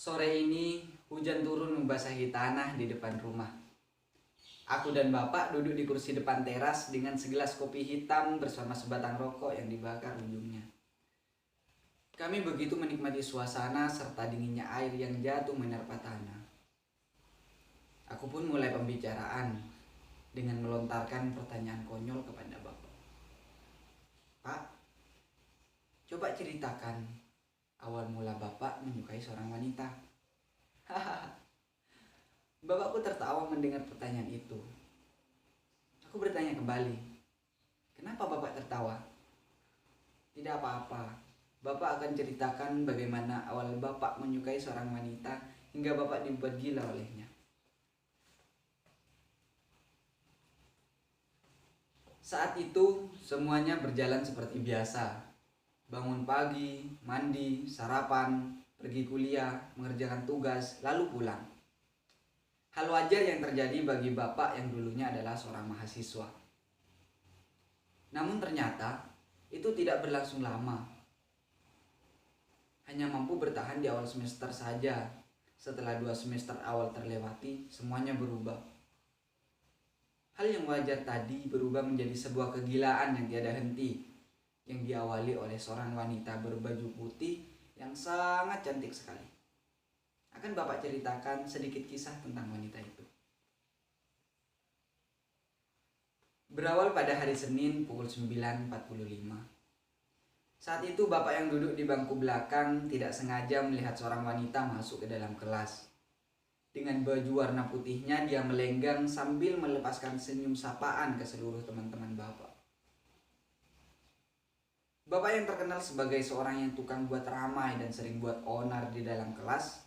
Sore ini hujan turun membasahi tanah di depan rumah. Aku dan bapak duduk di kursi depan teras dengan segelas kopi hitam bersama sebatang rokok yang dibakar ujungnya. Kami begitu menikmati suasana serta dinginnya air yang jatuh menerpa tanah. Aku pun mulai pembicaraan dengan melontarkan pertanyaan konyol kepada bapak. Pak, coba ceritakan awal mula bapak menyukai seorang wanita. Bapakku tertawa mendengar pertanyaan itu. Aku bertanya kembali, kenapa bapak tertawa? Tidak apa-apa, bapak akan ceritakan bagaimana awal bapak menyukai seorang wanita hingga bapak dibuat gila olehnya. Saat itu semuanya berjalan seperti biasa. Bangun pagi, mandi, sarapan, pergi kuliah, mengerjakan tugas, lalu pulang. Hal wajar yang terjadi bagi bapak yang dulunya adalah seorang mahasiswa. Namun ternyata itu tidak berlangsung lama. Hanya mampu bertahan di awal semester saja. Setelah 2 semester awal terlewati, semuanya berubah. Hal yang wajar tadi berubah menjadi sebuah kegilaan yang tiada henti, yang diawali oleh seorang wanita berbaju putih yang sangat cantik sekali. Akan bapak ceritakan sedikit kisah tentang wanita itu. Berawal pada hari Senin pukul 9.45. Saat itu bapak yang duduk di bangku belakang tidak sengaja melihat seorang wanita masuk ke dalam kelas. Dengan baju warna putihnya dia melenggang sambil melepaskan senyum sapaan ke seluruh teman-teman bapak. Bapak yang terkenal sebagai seorang yang tukang buat ramai dan sering buat onar di dalam kelas,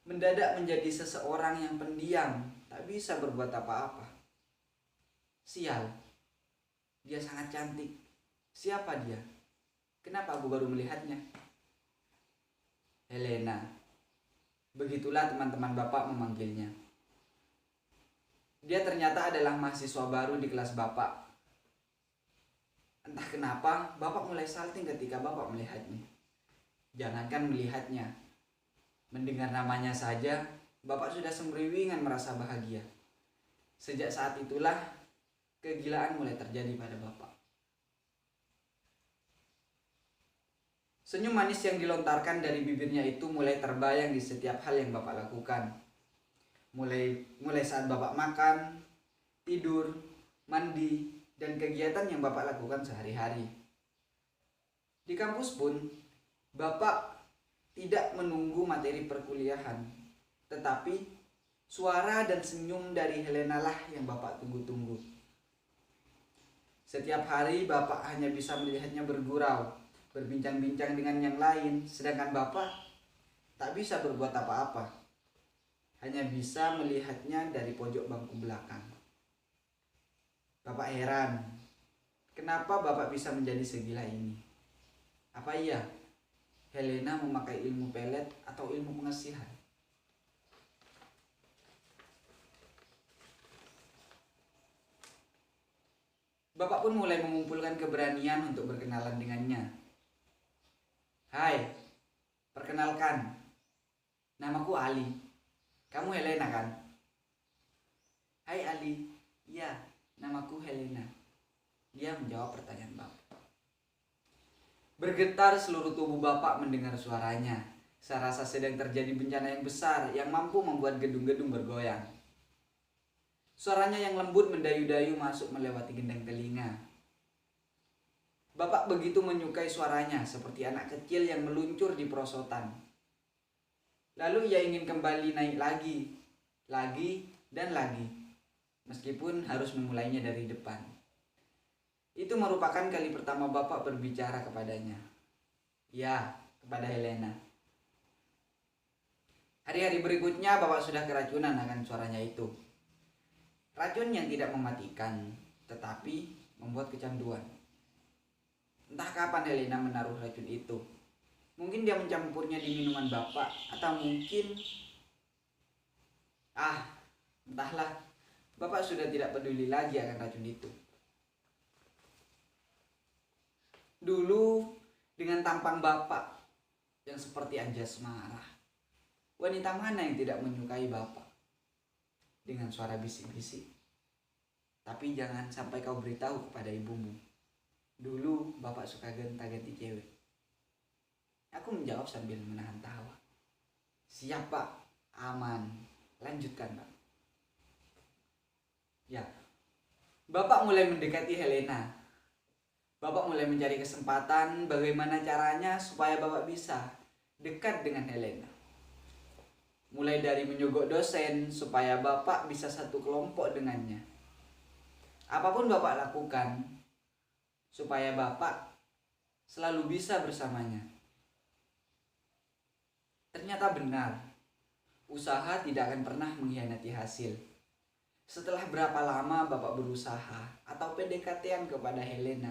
mendadak menjadi seseorang yang pendiam, tak bisa berbuat apa-apa. Sial, dia sangat cantik. Siapa dia? Kenapa aku baru melihatnya? Helena. Begitulah teman-teman bapak memanggilnya. Dia ternyata adalah mahasiswa baru di kelas bapak. Entah kenapa, bapak mulai salting ketika bapak melihatnya. Jangankan melihatnya, mendengar namanya saja, bapak sudah semriwingan merasa bahagia. Sejak saat itulah, kegilaan mulai terjadi pada bapak. Senyum manis yang dilontarkan dari bibirnya itu mulai terbayang di setiap hal yang bapak lakukan. Mulai saat bapak makan, tidur, mandi, dan kegiatan yang bapak lakukan sehari-hari. Di kampus pun, bapak tidak menunggu materi perkuliahan, tetapi suara dan senyum dari Helena lah yang bapak tunggu-tunggu. Setiap hari bapak hanya bisa melihatnya bergurau, berbincang-bincang dengan yang lain, sedangkan bapak tak bisa berbuat apa-apa. Hanya bisa melihatnya dari pojok bangku belakang. Bapak heran, kenapa bapak bisa menjadi segila ini? Apa iya Helena memakai ilmu pelet atau ilmu pengasihan? Bapak pun mulai mengumpulkan keberanian untuk berkenalan dengannya. Hai, perkenalkan, namaku Ali. Kamu Helena kan? Hai Ali, iya, namaku Helena. Dia menjawab pertanyaan bapak. Bergetar seluruh tubuh bapak mendengar suaranya. Saya rasa sedang terjadi bencana yang besar yang mampu membuat gedung-gedung bergoyang. Suaranya yang lembut mendayu-dayu masuk melewati gendang telinga. Bapak begitu menyukai suaranya seperti anak kecil yang meluncur di perosotan. Lalu ia ingin kembali naik lagi dan lagi, meskipun harus memulainya dari depan. Itu merupakan kali pertama bapak berbicara kepadanya. Ya, kepada Helena. Hari-hari berikutnya bapak sudah keracunan akan suaranya itu. Racun yang tidak mematikan, tetapi membuat kecanduan. Entah kapan Helena menaruh racun itu. Mungkin dia mencampurnya di minuman bapak, atau mungkin entahlah. Bapak sudah tidak peduli lagi akan racun itu. Dulu dengan tampang bapak yang seperti anjas marah, Wanita mana yang tidak menyukai bapak? Dengan suara bisik-bisik. Tapi jangan sampai kau beritahu kepada ibumu. Dulu bapak suka gonta-ganti cewek. Aku menjawab sambil menahan tawa. Siap pak, aman. Lanjutkan pak. Ya, bapak mulai mendekati Helena. Bapak mulai mencari kesempatan bagaimana caranya supaya bapak bisa dekat dengan Helena. Mulai dari menyogok dosen supaya bapak bisa satu kelompok dengannya. Apapun bapak lakukan supaya bapak selalu bisa bersamanya. Ternyata benar, usaha tidak akan pernah mengkhianati hasil. Setelah berapa lama bapak berusaha atau PDKT-an kepada Helena,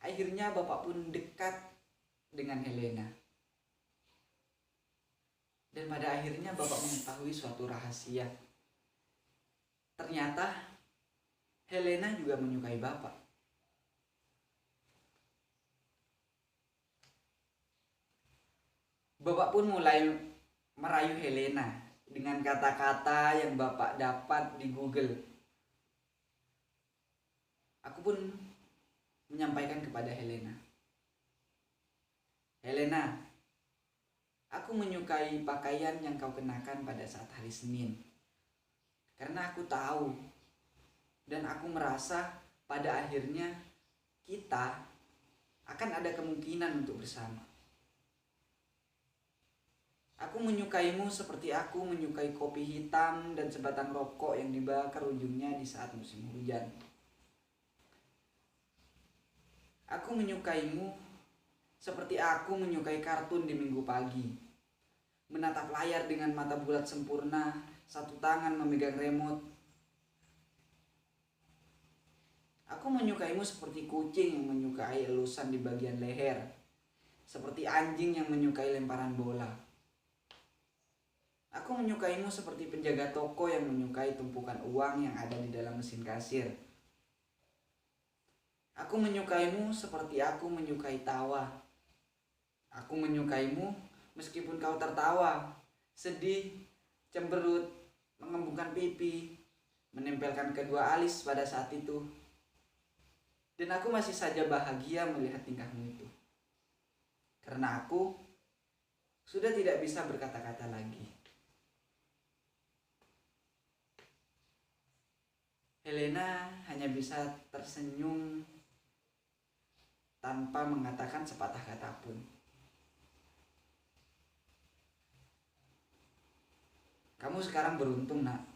akhirnya bapak pun dekat dengan Helena. Dan pada akhirnya bapak mengetahui suatu rahasia. Ternyata Helena juga menyukai bapak. Bapak pun mulai merayu Helena dengan kata-kata yang bapak dapat di Google. Aku pun menyampaikan kepada Helena. Helena, aku menyukai pakaian yang kau kenakan pada saat hari Senin. Karena aku tahu dan aku merasa pada akhirnya kita akan ada kemungkinan untuk bersama. Aku menyukaimu seperti aku menyukai kopi hitam dan sebatang rokok yang dibakar ujungnya di saat musim hujan. Aku menyukaimu seperti aku menyukai kartun di Minggu pagi. Menatap layar dengan mata bulat sempurna, satu tangan memegang remote. Aku menyukaimu seperti kucing yang menyukai elusan di bagian leher. Seperti anjing yang menyukai lemparan bola. Aku menyukaimu seperti penjaga toko yang menyukai tumpukan uang yang ada di dalam mesin kasir. Aku menyukaimu seperti aku menyukai tawa. Aku menyukaimu meskipun kau tertawa, sedih, cemberut, mengembungkan pipi, menempelkan kedua alis pada saat itu. Dan aku masih saja bahagia melihat tingkahmu itu. Karena aku sudah tidak bisa berkata-kata lagi. Helena hanya bisa tersenyum tanpa mengatakan sepatah kata pun. Kamu sekarang beruntung, nak.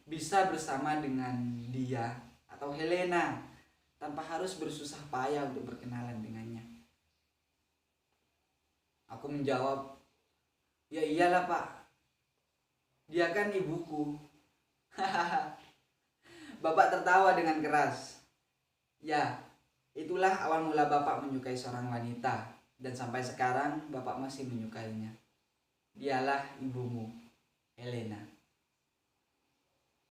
Bisa bersama dengan dia atau Helena tanpa harus bersusah payah untuk berkenalan dengannya. Aku menjawab, ya iyalah pak. Dia kan ibuku. Bapak tertawa dengan keras. Ya, itulah awal mula bapak menyukai seorang wanita. Dan sampai sekarang bapak masih menyukainya. Dialah ibumu, Helena.